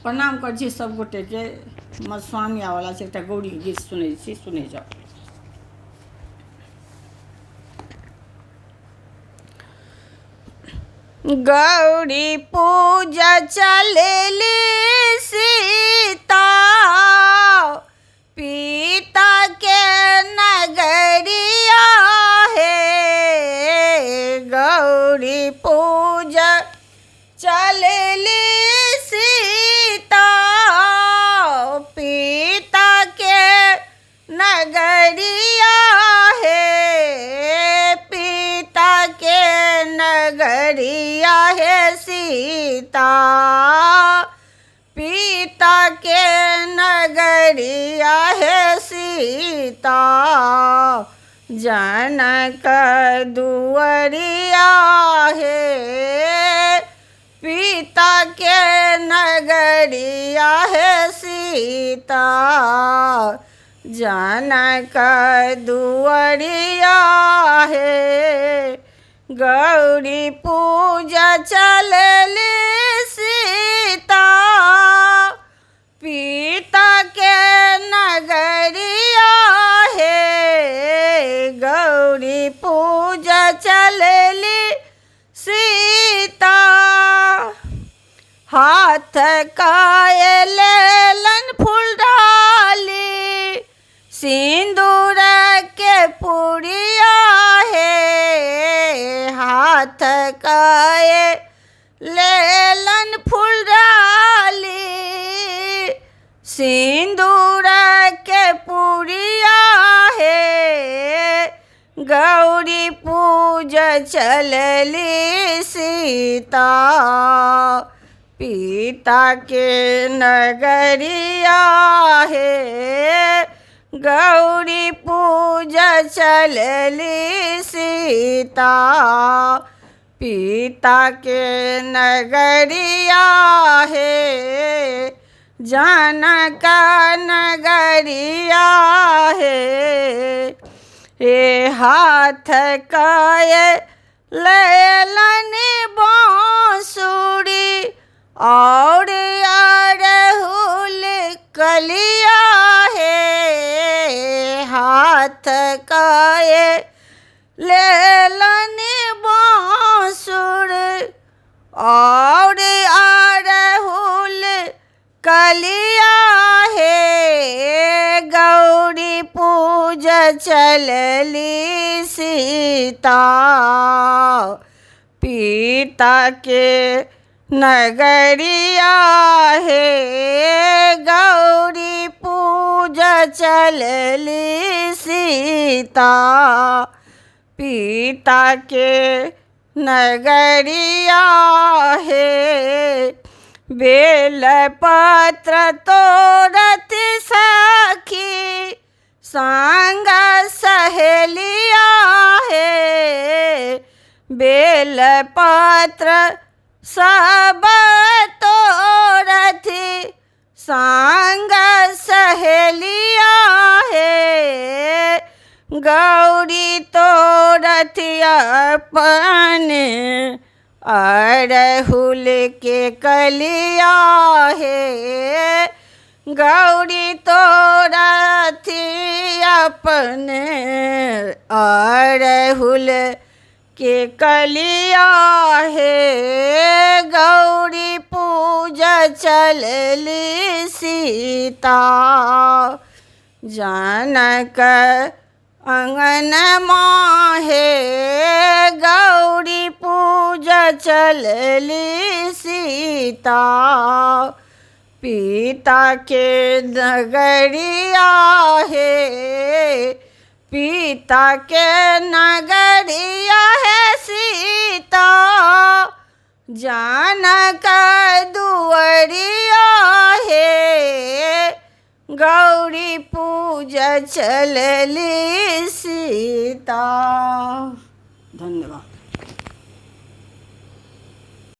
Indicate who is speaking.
Speaker 1: प्रणाम कर छी सब गोटे के। मधुश्रावणी आवाला छै, एकटा गौड़ी गीत सुनै छी, सुनै जाओ। गौरी पूजा चलेली सीता, पिता के नगरिया है। गौरी पूजा चलेली सीता, पिता के नगरिया है। पिता के नगरिया है सीता, पिता के नगरिया है सीता। जनक दुआरिया है, पिता के नगरिया है सीता। जनक दुआरिया है। गौरी पूजा चलेली सीता, पिता के नगरिया है। गौरी पूजा चलेली सीता, हाथ काए लेलन फूल डाली, सिंदूर के पुड़िया है। हाथ काए लेलन फूल डाली, सिंदूर के पुड़िया है। गौरी पूजा चलेली सीता, पिता के नगरिया है। गौरी पूजा चलेली सीता, पिता के नगरिया है। जनक नगरिया है। ए हाथ काए लेलन बांसुरी, और अड़हुल कलिया है। हाथ काए लेलन बांसुर, और अड़हुल कलिया है। गौरी पूजा चलेली सीता, पिता के नगरिया है। गौरी पूजा चलेली सीता, पिता के नगरिया है। बेल पत्र तोड़त सखी, संग सहेलिया है। बेल पत्र सब तोड़ती, संग सहेलिया है। गौरी तोड़ती अपने अड़हुल के कलिया है। गौरी तोड़ती अपने अड़हुल के कलिया है। गौरी पूजा चलेली सीता, जनक अंगन माहे। गौरी पूजा चलेली सीता, पिता के नगरिया है। पिता के नगरिया है सीता, जनक दुआरिया है। गौरी पूजा चलेली सीता। धन्यवाद।